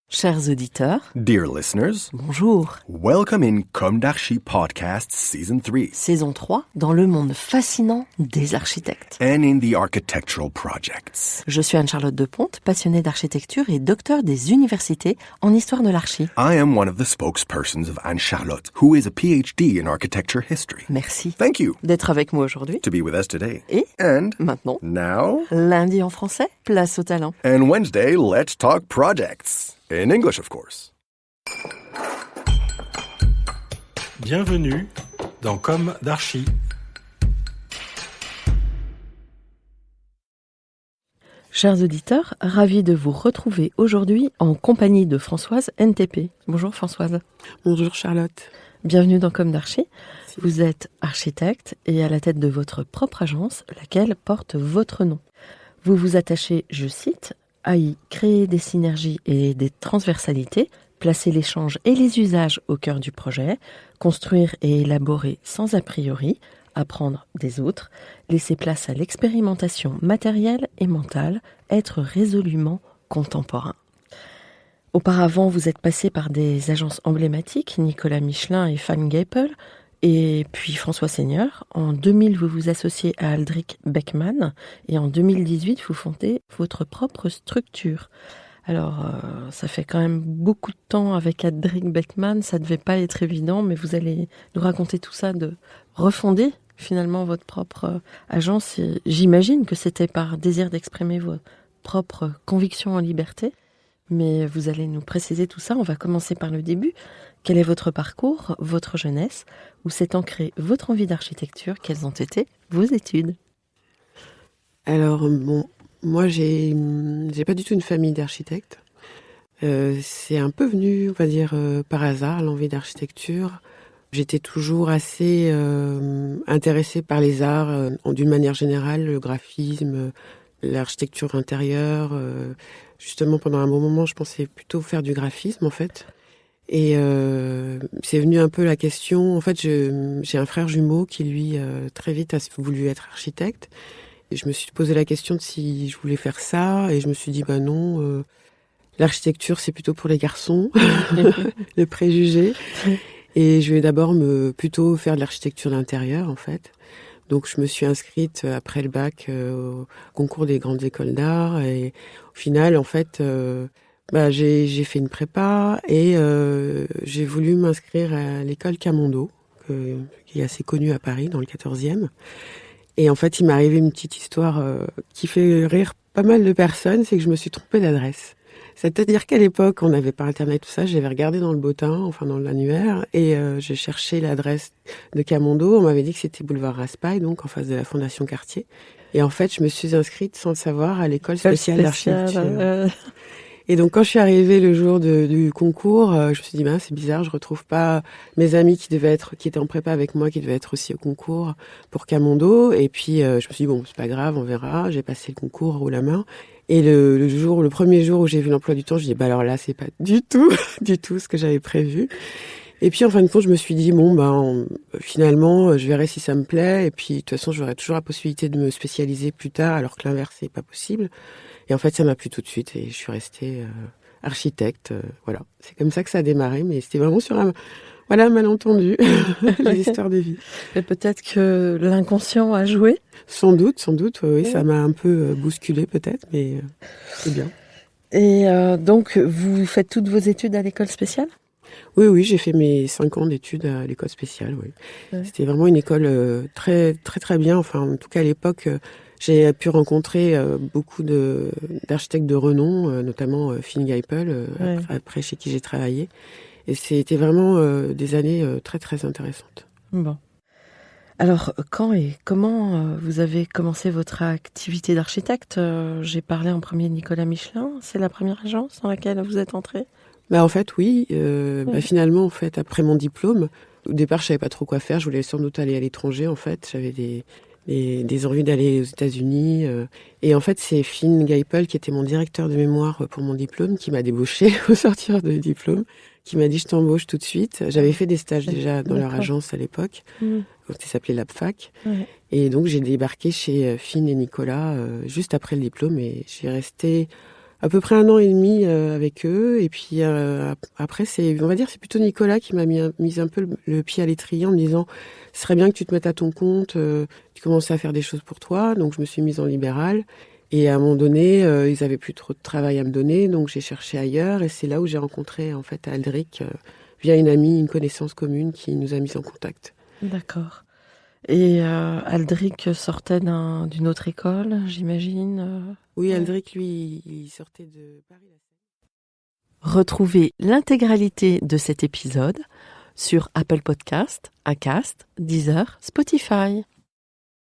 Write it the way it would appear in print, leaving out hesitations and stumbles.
Chers auditeurs, Dear listeners, bonjour. welcome in Comme d'Archi Podcast Season 3 Saison 3, dans le monde fascinant des architectes. and in the architectural projects. Je suis Anne-Charlotte Deponte, passionnée d'architecture et docteur des universités en histoire de l'archi. I am one of the spokespersons of Anne-Charlotte, who is a PhD in architecture history. Merci Thank you d'être avec moi aujourd'hui. to be with us today. Et And maintenant, now, lundi en français, place au talent. and Wednesday, let's talk projects. In English, of course. Bienvenue dans Comme d'Archi. Chers auditeurs, ravi de vous retrouver aujourd'hui en compagnie de Françoise NTP. Bonjour Françoise. Bonjour Charlotte. Bienvenue dans Comme d'Archi. Vous êtes architecte et à la tête de votre propre agence, laquelle porte votre nom. Vous vous attachez, je cite, à y créer des synergies et des transversalités, placer l'échange et les usages au cœur du projet, construire et élaborer sans a priori, apprendre des autres, laisser place à l'expérimentation matérielle et mentale, être résolument contemporain. Auparavant, vous êtes passé par des agences emblématiques, Nicolas Michelin et Van Gepel, et puis François Seigneur. En 2000, vous vous associez à Aldrich Beckmann, et en 2018, vous fondez votre propre structure. Alors, ça fait quand même beaucoup de temps avec Aldrich Beckmann, ça devait pas être évident, mais vous allez nous raconter tout ça, de refonder finalement votre propre agence. Et j'imagine que c'était par désir d'exprimer vos propres convictions en liberté. Mais vous allez nous préciser tout ça. On va commencer par le début. Quel est votre parcours, votre jeunesse? Où s'est ancrée votre envie d'architecture? Quelles ont été vos études? Alors, moi, j'ai pas du tout une famille d'architectes. C'est un peu venu, on va dire, par hasard, l'envie d'architecture. J'étais toujours assez intéressée par les arts, d'une manière générale, le graphisme, l'architecture intérieure. Justement, pendant un bon moment, je pensais plutôt faire du graphisme, en fait. Et c'est venu un peu la question. En fait, j'ai un frère jumeau qui, lui, très vite a voulu être architecte. Et je me suis posé la question de si je voulais faire ça. Et je me suis dit, bah non, l'architecture, c'est plutôt pour les garçons, le préjugé. Et je vais d'abord plutôt faire de l'architecture d'intérieur, en fait. Donc, je me suis inscrite après le bac au concours des grandes écoles d'art. Et au final, en fait, j'ai fait une prépa et j'ai voulu m'inscrire à l'école Camondo, qui est assez connue à Paris, dans le 14e. Et en fait, il m'est arrivé une petite histoire qui fait rire pas mal de personnes, c'est que je me suis trompée d'adresse. C'est-à-dire qu'à l'époque, on n'avait pas Internet, tout ça, j'avais regardé dans le bottin, enfin dans l'annuaire, et j'ai cherché l'adresse de Camondo. On m'avait dit que c'était boulevard Raspail, donc en face de la Fondation Cartier. Et en fait, je me suis inscrite sans le savoir à l'école spéciale d'architecture. Et donc, quand je suis arrivée le jour du concours, je me suis dit, c'est bizarre, je retrouve pas mes amis qui étaient en prépa avec moi, qui devaient être aussi au concours pour Camondo. Et puis, je me suis dit, bon, c'est pas grave, on verra. J'ai passé le concours haut la main. Et le premier jour où j'ai vu l'emploi du temps, je dis, alors là, c'est pas du tout ce que j'avais prévu. Et puis, en fin de compte, je me suis dit, finalement, je verrai si ça me plaît. Et puis, de toute façon, j'aurai toujours la possibilité de me spécialiser plus tard, alors que l'inverse, c'est pas possible. Et en fait, ça m'a plu tout de suite et je suis restée architecte. Voilà, c'est comme ça que ça a démarré, mais c'était vraiment sur un malentendu, les histoires de vie. Et peut-être que l'inconscient a joué. Sans doute, oui, ça m'a un peu bousculé peut-être, mais c'est bien. Et donc, vous faites toutes vos études à l'école spéciale? Oui, j'ai fait mes 5 ans d'études à l'école spéciale, oui. Ouais. C'était vraiment une école très, très, très bien. Enfin, en tout cas, à l'époque, j'ai pu rencontrer beaucoup d'architectes de renom, notamment Van Gepel, après chez qui j'ai travaillé. Et c'était vraiment des années très, très intéressantes. Bon. Alors, quand et comment vous avez commencé votre activité d'architecte? J'ai parlé en premier de Nicolas Michelin. C'est la première agence dans laquelle vous êtes entrée? En fait, oui. Finalement, en fait, après mon diplôme, au départ, je savais pas trop quoi faire. Je voulais sans doute aller à l'étranger, en fait. J'avais des envies d'aller aux États-Unis. Et en fait, c'est Van Gepel, qui était mon directeur de mémoire pour mon diplôme, qui m'a débauché au sortir du diplôme, qui m'a dit, je t'embauche tout de suite. J'avais fait des stages déjà dans leur agence à l'époque, qui s'appelait l'APFAC. Ouais. Et donc, j'ai débarqué chez Van et Nicolas juste après le diplôme et j'ai resté à peu près 1 an et demi avec eux. Et puis après, c'est plutôt Nicolas qui m'a mis un peu le pied à l'étrier en me disant « Ce serait bien que tu te mettes à ton compte, tu commences à faire des choses pour toi. » Donc je me suis mise en libéral. Et à un moment donné, ils avaient plus trop de travail à me donner, donc j'ai cherché ailleurs. Et c'est là où j'ai rencontré en fait Aldric via une amie, une connaissance commune qui nous a mis en contact. D'accord. Et Aldric sortait d'une autre école, j'imagine. Oui, Aldric, lui, il sortait de Paris. Retrouvez l'intégralité de cet épisode sur Apple Podcast, Acast, Deezer, Spotify.